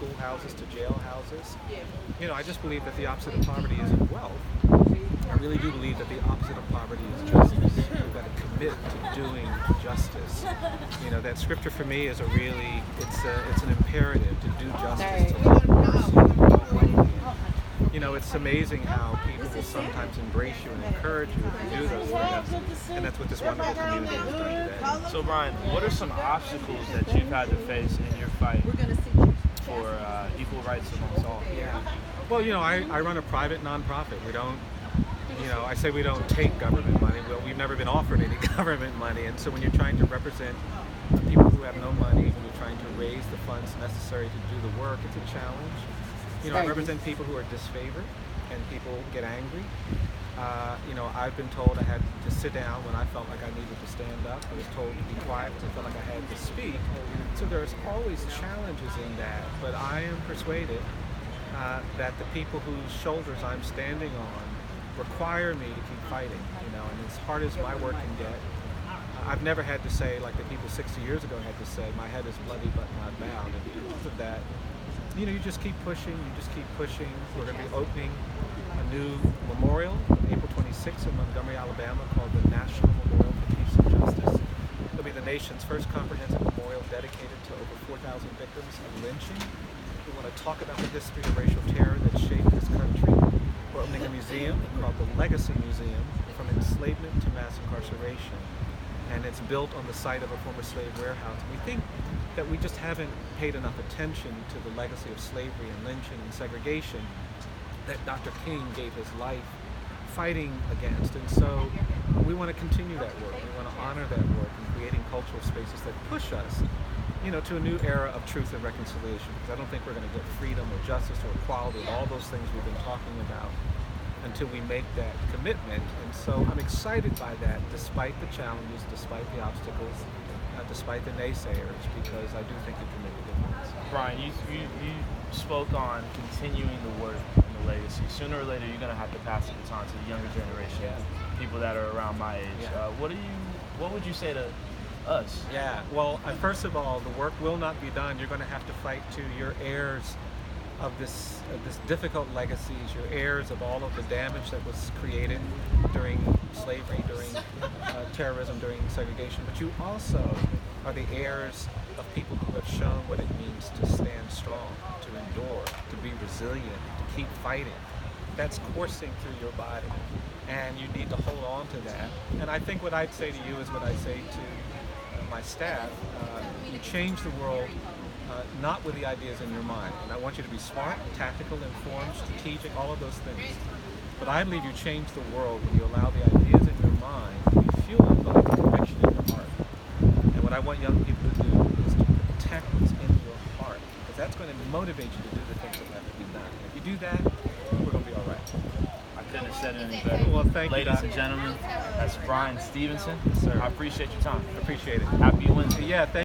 schoolhouses to jail houses. You know, I just believe that the opposite of poverty isn't wealth. I really do believe that the opposite of poverty is justice. We've got to commit to doing justice. You know, that scripture for me is it's an imperative to do justice, to love mercy, to walk humbly. You know, it's amazing how people will sometimes embrace you and encourage you if you do those things, and that's what this wonderful community has done today. So Bryan, what are some obstacles that you've had to face in your fight for equal rights amongst all? Yeah. Well, you know, I run a private nonprofit. We don't, you know, I say we don't take government money. Well, we've never been offered any government money, and so when you're trying to represent people who have no money, when you're trying to raise the funds necessary to do the work, it's a challenge. You know, I represent people who are disfavored, and people get angry. You know, I've been told I had to sit down when I felt like I needed to stand up. I was told to be quiet when I felt like I had to speak. So there's always challenges in that, but I am persuaded that the people whose shoulders I'm standing on require me to keep fighting. You know, and as hard as my work can get, I've never had to say, like the people 60 years ago had to say, my head is bloody but not bound. And because of that, you know, you just keep pushing, We're going to be opening a new memorial on April 26th in Montgomery, Alabama, called the National Memorial for Peace and Justice. It'll be the nation's first comprehensive memorial dedicated to over 4,000 victims of lynching. We want to talk about the history of racial terror that shaped this country. We're opening a museum called the Legacy Museum, from enslavement to mass incarceration. And it's built on the site of a former slave warehouse. We think that we just haven't paid enough attention to the legacy of slavery and lynching and segregation that Dr. King gave his life fighting against. And so we want to continue that work. We want to honor that work in creating cultural spaces that push us, you know, to a new era of truth and reconciliation. Because I don't think we're going to get freedom or justice or equality, all those things we've been talking about, until we make that commitment. And so I'm excited by that, despite the challenges, despite the obstacles, despite the naysayers, because I do think it can make a difference. Bryan, you spoke on continuing the work and the legacy. Sooner or later, you're going to have to pass the baton to the younger generation, people that are around my age. What would you say to us? Yeah, well, first of all, the work will not be done. You're going to have to fight to your heirs of this difficult legacies, your heirs of all of the damage that was created during slavery, during terrorism, during segregation. But you also are the heirs of people who have shown what it means to stand strong, to endure, to be resilient, to keep fighting. That's coursing through your body, and you need to hold on to that. And I think what I'd say to you is what I say to my staff. You change the world not with the ideas in your mind. And I want you to be smart, tactical, informed, strategic, all of those things. But I believe you change the world when you allow the ideas in your mind to be fueled by the conviction in your heart. And what I want young people to do is to protect what's in your heart, because that's going to motivate you to do the things that have to be done. If you do that, we're going to be all right. I couldn't have said it any better. Well, thank you. Ladies and gentlemen, that's Bryan Stevenson. Yes, sir. I appreciate your time. I appreciate it. Happy Wednesday. Yeah, thank